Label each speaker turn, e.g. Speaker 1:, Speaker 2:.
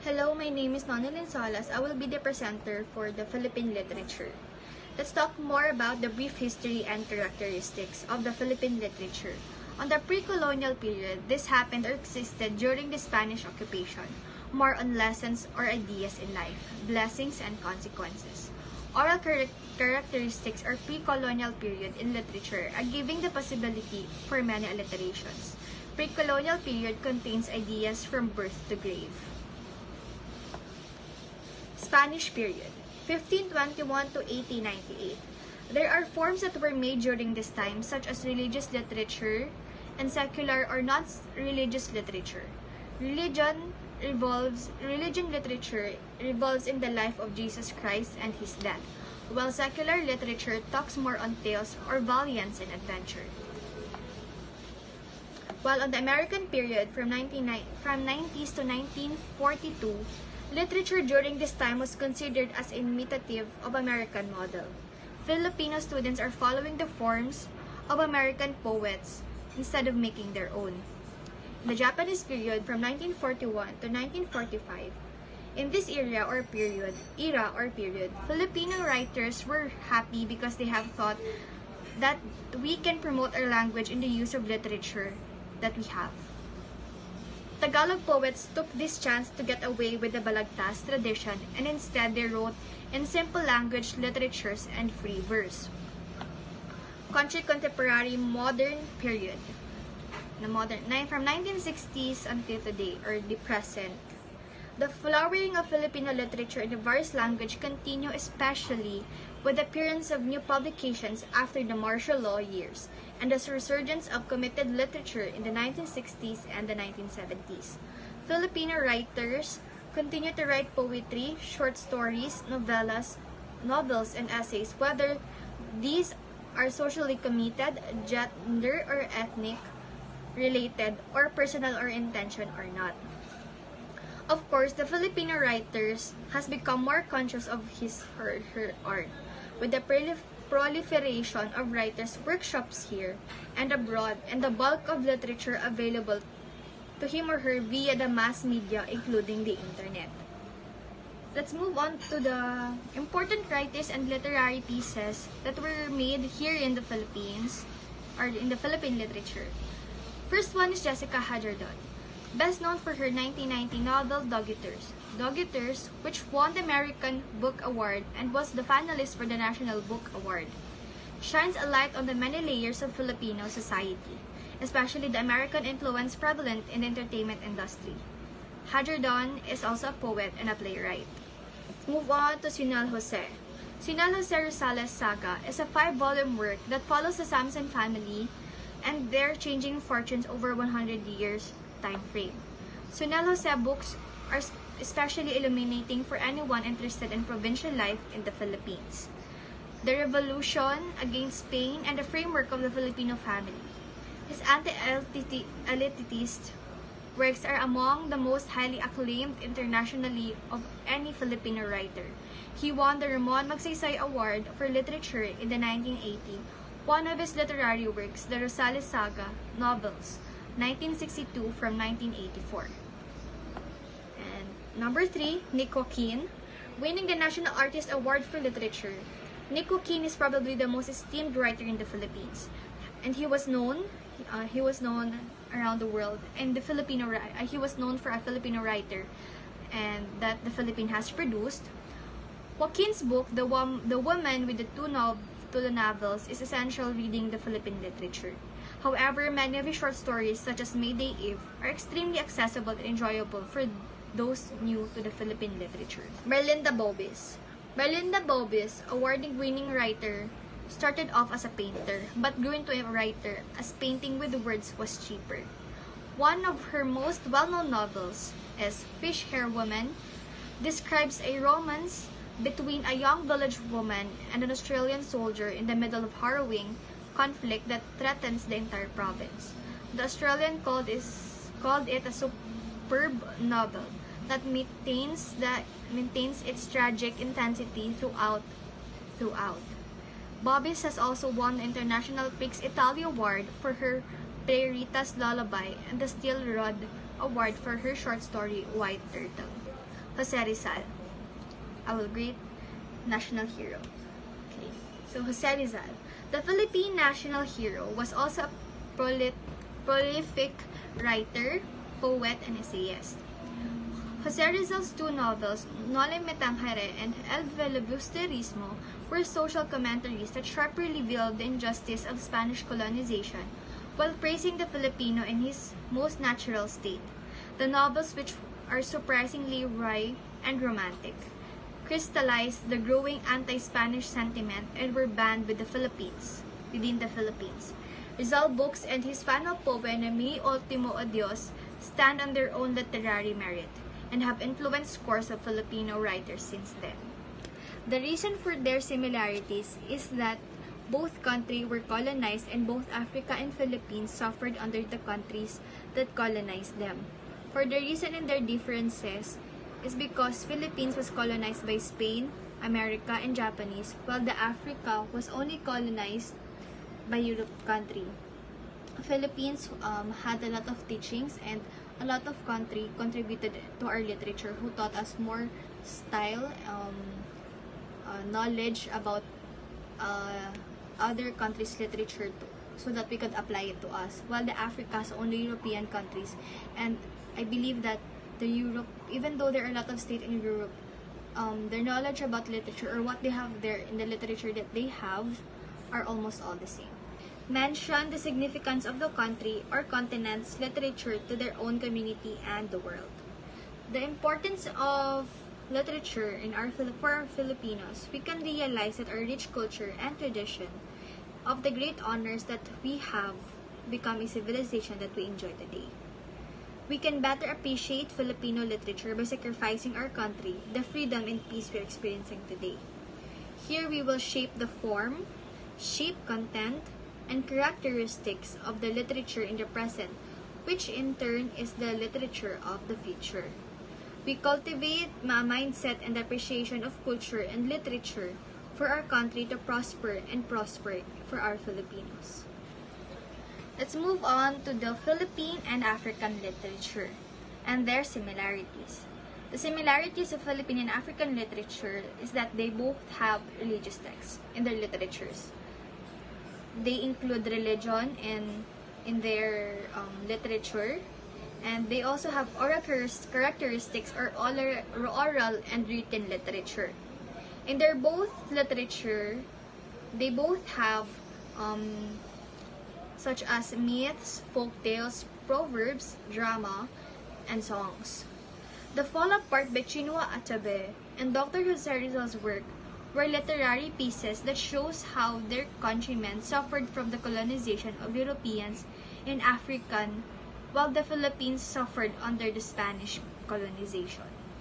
Speaker 1: Hello, my name is Nonilyn Salas. I will be the presenter for the Philippine literature. Let's talk more about the brief history and characteristics of the Philippine literature. On the pre-colonial period, this happened or existed during the Spanish occupation, more on lessons or ideas in life, blessings and consequences. Oral characteristics or pre-colonial period in literature are giving the possibility for many alliterations. Pre-colonial period contains ideas from birth to grave. Spanish period, 1521 to 1898. There are forms that were made during this time, such as religious literature and secular or non-religious literature. Religion literature revolves in the life of Jesus Christ and his death, while secular literature talks more on tales or valiance and adventure. While on the American period from 90s to 1942, literature during this time was considered as imitative of American model. Filipino students are following the forms of American poets instead of making their own. In the Japanese period from 1941 to 1945, in this era or period, Filipino writers were happy because they have thought that we can promote our language in the use of literature that we have. Tagalog poets took this chance to get away with the balagtas tradition and instead they wrote in simple language literatures and free verse. Country contemporary modern period. From 1960s until today or the present. The flowering of Filipino literature in the various languages continue, especially with the appearance of new publications after the martial law years and the resurgence of committed literature in the 1960s and the 1970s. Filipino writers continue to write poetry, short stories, novels, and essays, whether these are socially committed, gender or ethnic related, or personal or intention or not. Of course, the Filipino writers has become more conscious of his or her art, with the proliferation of writers' workshops here and abroad, and the bulk of literature available to him or her via the mass media, including the internet. Let's move on to the important writers and literary pieces that were made here in the Philippines, or in the Philippine literature. First one is Jessica Hadjerdon, best known for her 1990 novel Dog Eaters, which won the American Book Award and was the finalist for the National Book Award, shines a light on the many layers of Filipino society, especially the American influence prevalent in the entertainment industry. Hadjerdon is also a poet and a playwright. Let's move on to Sinal Jose. Sinal Jose Rosales' saga is a 5-volume work that follows the Samson family and their changing fortunes over 100 years time frame. Sinal Jose books are especially illuminating for anyone interested in provincial life in the Philippines, the revolution against Spain, and the framework of the Filipino family. His anti-elitist works are among the most highly acclaimed internationally of any Filipino writer. He won the Ramon Magsaysay Award for Literature in the 1980. One of his literary works, the Rosales Saga novels, 1962 from 1984. And number 3, Nick Joaquin, winning the National Artist Award for Literature. Nick Joaquin is probably the most esteemed writer in the Philippines, and he was known around the world. And he was known for a Filipino writer, and that the Philippines has produced. Joaquin's book, The Woman with the Two Novels, is essential reading the Philippine literature. However, many of his short stories, such as Mayday Eve, are extremely accessible and enjoyable for those new to the Philippine literature. Merlinda Bobis. Merlinda Bobis, award-winning writer, started off as a painter, but grew into a writer as painting with words was cheaper. One of her most well-known novels is Fish Hair Woman, describes a romance between a young village woman and an Australian soldier in the middle of harrowing conflict that threatens the entire province. The Australian called it a superb novel that maintains its tragic intensity throughout. Bobis has also won the International Prix Italia Award for her play Rita's Lullaby and the Steel Rod Award for her short story White Turtle. Jose Rizal, our great national hero. Okay, so Jose Rizal, the Philippine national hero, was also a prolific writer, poet, and essayist. Jose Rizal's two novels, Noli Me Tangere and El Filibusterismo, were social commentaries that sharply revealed the injustice of Spanish colonization while praising the Filipino in his most natural state. The novels, which are surprisingly wry and romantic, crystallized the growing anti-Spanish sentiment and were banned within the Philippines. Rizal books and his final poem, Mi Ultimo Adios, stand on their own literary merit and have influenced scores of Filipino writers since then. The reason for their similarities is that both countries were colonized and both Africa and Philippines suffered under the countries that colonized them. For the reason in their differences is because Philippines was colonized by Spain, America, and Japanese, while the Africa was only colonized by Europe country. Philippines had a lot of teachings, and a lot of country contributed to our literature who taught us more style, knowledge about other countries' literature too, so that we could apply it to us. While the Africa's only European countries, and I believe that the Europe, even though there are a lot of states in Europe, their knowledge about literature or what they have there in the literature that they have are almost all the same. Mention the significance of the country or continent's literature to their own community and the world. The importance of literature for our Filipinos, we can realize that our rich culture and tradition of the great honors that we have become a civilization that we enjoy today. We can better appreciate Filipino literature by sacrificing our country, the freedom and peace we're experiencing today. Here we will shape the form, shape content, and characteristics of the literature in the present, which in turn is the literature of the future. We cultivate a mindset and appreciation of culture and literature for our country to prosper and prosper for our Filipinos. Let's move on to the Philippine and African literature and their similarities. The similarities of Philippine and African literature is that they both have religious texts in their literatures. They include religion in their literature, and they also have oral characteristics or oral and written literature. In their both literature, they both have such as myths, folk tales, proverbs, drama, and songs. The Fall Apart by Chinua Achebe and Dr. Jose Rizal's work were literary pieces that shows how their countrymen suffered from the colonization of Europeans and African, while the Philippines suffered under the Spanish colonization.